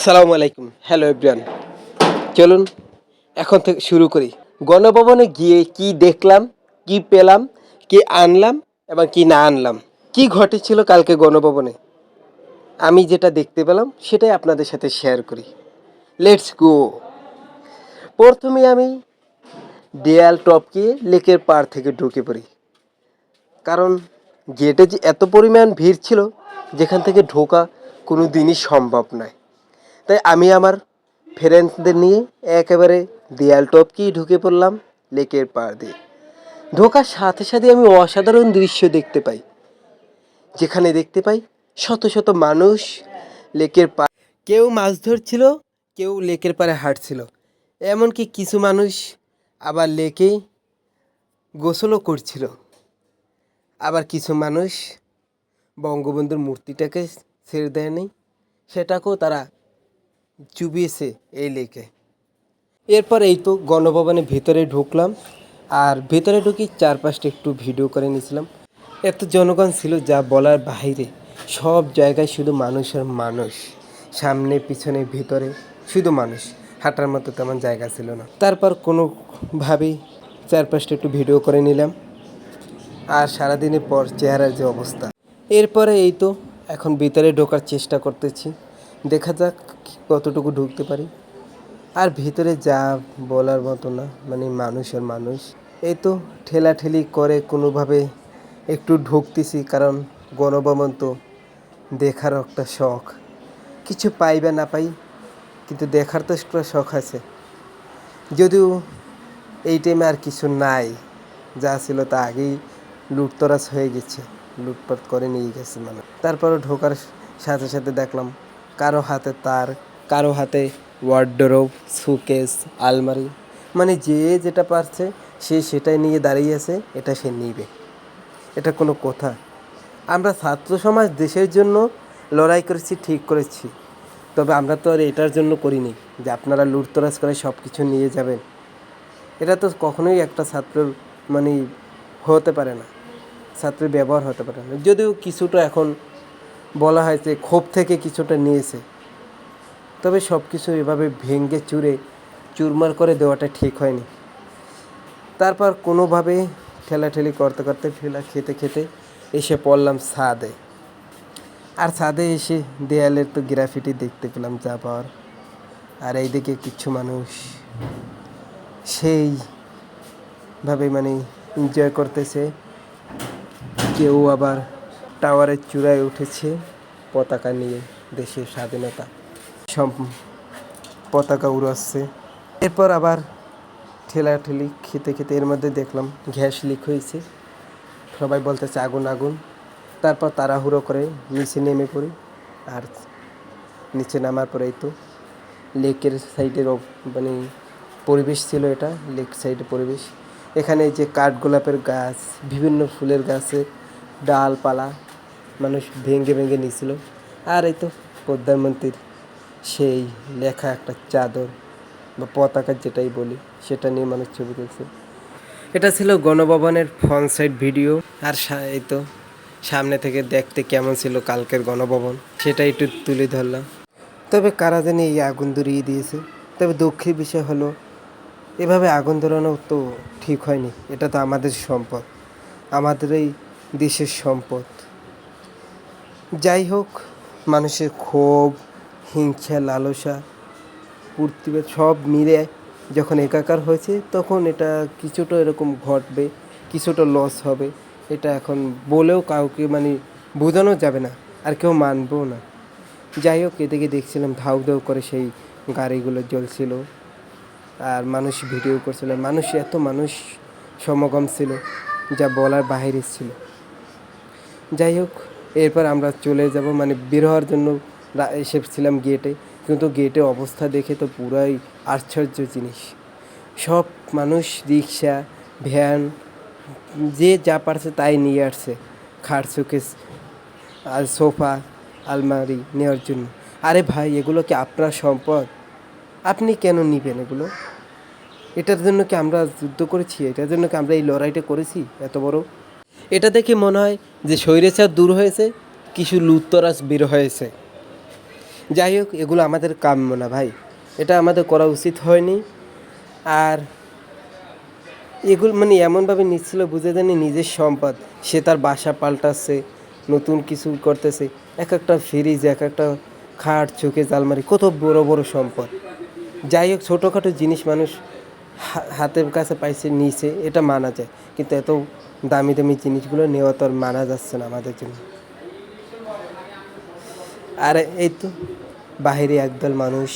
সালামু আলাইকুম, hello everyone. চলুন এখন থেকে শুরু করি। গণভবনে গিয়ে কি দেখলাম, কি পেলাম, কি আনলাম এবং কি না আনলাম, কি ঘটেছিল কালকে গণভবনে, আমি যেটা দেখতে পেলাম সেটাই আপনাদের সাথে শেয়ার করি। Let's go. প্রথমে আমি দেয়াল টপকিয়ে লেকের পাড় থেকে ঢুকে পড়ি, কারণ গেটে যে এত পরিমাণ ভিড় ছিল যেখান থেকে ঢোকা কোনো দিনই সম্ভব নয়। তাই আমি আমার ফ্রেন্ডসদের নিয়ে একেবারে দেয়াল টপকেই ঢুকে পড়লাম লেকের পাড় দিয়ে। ঢোকার সাথে সাথে আমি অসাধারণ দৃশ্য দেখতে পাই, যেখানে দেখতে পাই শত শত মানুষ লেকের পাড়, কেউ মাছ ধরছিল, কেউ লেকের পাড়ে হাঁটছিল, এমনকি কিছু মানুষ আবার লেকে গোসলও করছিল। আবার কিছু মানুষ বঙ্গবন্ধুর মূর্তিটাকে ছেড়ে দেয়নি, সেটাকেও তারা চুবিয়েছে এই লেকে। এরপর এই তো গণভবনের ভিতরে ঢুকলাম, আর ভিতরে ঢুকি চারপাশটা একটু ভিডিও করে নিয়েছিলাম। এত জনগণ ছিল যা বলার বাইরে, সব জায়গায় শুধু মানুষ আর মানুষ, সামনে পিছনে ভিতরে শুধু মানুষ, হাঁটার মতো তেমন জায়গা ছিল না। তারপর কোনোভাবেই চারপাশটা একটু ভিডিও করে নিলাম, আর সারাদিনের পর চেহারার যে অবস্থা। এরপরে এই তো এখন ভিতরে ঢোকার চেষ্টা করতেছি, দেখা যাক কতটুকু ঢুকতে পারি। আর ভিতরে যা বলার মতো না, মানে মানুষ আর মানুষ। এই তো ঠেলাঠেলি করে কোনোভাবে একটু ঢুকতেছি, কারণ গণভবন তো দেখারও একটা শখ, কিছু পাই বা না পাই কিন্তু দেখার তো একটা শখ আছে। যদিও এই টাইমে আর কিছু নাই, যা ছিল তা আগেই লুটতরাজ হয়ে গেছে, লুটপাট করে নিয়ে গেছে মানুষ। তারপরে ঢোকার সাথে সাথে দেখলাম কারো হাতে তার, কারো হাতে ওয়ার্ডরোব, সুকেস, আলমারি, মানে যে যেটা পারছে সে সেটাই নিয়ে দাঁড়িয়ে আছে, এটা সে নিবে। এটা কোনো কথা? আমরা ছাত্র সমাজ দেশের জন্য লড়াই করেছি, ঠিক করেছি, তবে আমরা তো আর এটার জন্য করিনি যে আপনারা লুটতরাজ করে সব কিছু নিয়ে যাবেন। এটা তো কখনোই একটা ছাত্রর মানে হতে পারে না, ছাত্রের ব্যবহার হতে পারে না। যদিও কিছুটা এখন বলা হয় যে ক্ষোভ থেকে কিছুটা নিয়েছে, তবে সব কিছু এভাবে ভেঙে চুরে চুরমার করে দেওয়াটা ঠিক হয়নি। তারপর কোনোভাবে ঠেলাঠেলি করতে করতে, ঠেলা খেতে খেতে এসে পড়লাম ছাদে। আর ছাদে এসে দেয়ালের তো গ্রাফিটি দেখতে পেলাম যা পাওয়ার। আর এইদিকে কিছু মানুষ সেইভাবে মানে এনজয় করতেছে, কেউ আবার টাওয়ারের চূড়ায় উঠেছে পতাকা নিয়ে, দেশের স্বাধীনতা সব পতাকা উড়াচ্ছে। এরপর আবার ঠেলাঠেলি খেতে খেতে এর মধ্যে দেখলাম গ্যাস লিক হয়েছে, সবাই বলতেছে আগুন আগুন। তারপর তাড়াহুড়ো করে নিচে নেমে পড়ি, আর নিচে নামার পরেই তো লেকের সাইডের মানে পরিবেশ ছিল, এটা লেক সাইডের পরিবেশ। এখানে যে কাঠগোলাপের গাছ, বিভিন্ন ফুলের গাছের ডালপালা মানুষ ভেঙে ভেঙে নিয়েছিল। আর এই তো প্রধানমন্ত্রীর সেই লেখা একটা চাদর বা পতাকা যেটাই বলি, সেটা নিয়ে মানুষ ছবি তুলছে। এটা ছিল গণভবনের ফ্রন্ট সাইড ভিডিও। আর এই তো সামনে থেকে দেখতে কেমন ছিল কালকের গণভবন সেটা একটু তুলে ধরলাম। তবে কারা জানি এই আগুন ধরিয়ে দিয়েছে। তবে দুঃখের বিষয় হলো এভাবে আগুন ধরানো তো ঠিক হয়নি, এটা তো আমাদের সম্পদ, আমাদের এই দেশের সম্পদ। যাই হোক, মানুষের ক্ষোভ, হিংসা, লালসা, প্রতিবাদ সব মিলে যখন একাকার হয়েছে, তখন এটা কিছুটা এরকম ঘটবে, কিছুটা লস হবে। এটা এখন বলেও কাউকে মানে বোঝানো যাবে না, আর কেউ মানবেও না। যাই হোক, এদিকে দেখছিলাম ধাউ ধাউ করে সেই গাড়িগুলো জ্বলছিল, আর মানুষ ভিডিও করছিল। মানুষ এত মানুষ সমাগম ছিল যা বলার বাইরে ছিল। যাই হোক, এরপর আমরা চলে যাব, মানে বের হওয়ার জন্য এসেছিলাম গেটে, কিন্তু গেটে অবস্থা দেখে তো পুরাই আশ্চর্য জিনিস। সব মানুষ রিক্সা, ভ্যান, যে যা পারছে তাই নিয়ে আসছে খাট, শোকেস আর সোফা, আলমারি নেওয়ার জন্য। আরে ভাই, এগুলো কি আপনার সম্পদ? আপনি কেন নেবেন এগুলো? এটার জন্য কি আমরা যুদ্ধ করেছি? এটার জন্য কি আমরা এই লড়াইটা করেছি এত বড়? এটা দেখে মনে হয় যে স্বৈরাচার দূর হয়েছে, কিছু লুটতরাজ বের হয়েছে। যাই হোক, এগুলো আমাদের কাম্য না ভাই, এটা আমাদের করা উচিত হয়নি। আর এগুলো মানে এমনভাবে নিচ্ছিল বুঝে জানি নিজের সম্পদ, সে তার বাসা পাল্টাচ্ছে, নতুন কিছু করতেছে, এক একটা ফ্রিজ, এক একটা খাট, চোখে আলমারি, কত বড় বড় সম্পদ। যাই হোক, ছোটোখাটো জিনিস মানুষ হাতের কাছে পাইছে নিচে, এটা মানা যায়, কিন্তু এত দামি দামি জিনিসগুলো নেওয়া তো আর মানা যাচ্ছে না আমাদের জন্য। আর এই তো বাহিরে একদল মানুষ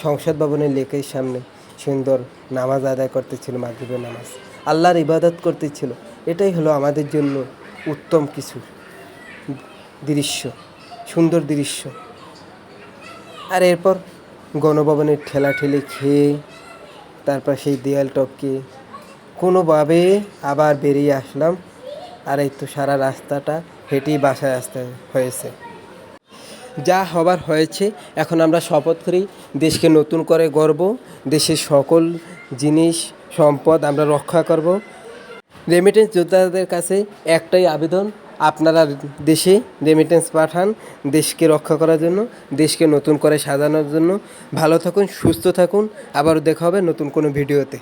সংসদ ভবনের লেকের সামনে সুন্দর নামাজ আদায় করতেছিল, মাগরিবের নামাজ, আল্লাহর ইবাদত করতেছিল। এটাই হলো আমাদের জন্য উত্তম কিছু দৃশ্য, সুন্দর দৃশ্য। আর এরপর গণভবনের ঠেলাঠেলি খেয়ে তারপর সেই দেয়াল টপকে কোনোভাবে আবার বেরিয়ে আসলাম। আর এই তো সারা রাস্তাটা হেঁটেই বাসায় আসতে হয়েছে। যা হবার হয়েছে, এখন আমরা শপথ করি দেশকে নতুন করে গড়ব, দেশের সকল জিনিস সম্পদ আমরা রক্ষা করব। রেমিটেন্স যোদ্ধাদের কাছে একটাই আবেদন, আপনারা দেশে রেমিটেন্স পাঠান দেশকে রক্ষা করার জন্য, দেশকে নতুন করে সাজানোর জন্য। ভালো থাকুন, সুস্থ থাকুন, আবারও দেখা হবে নতুন কোনো ভিডিওতে।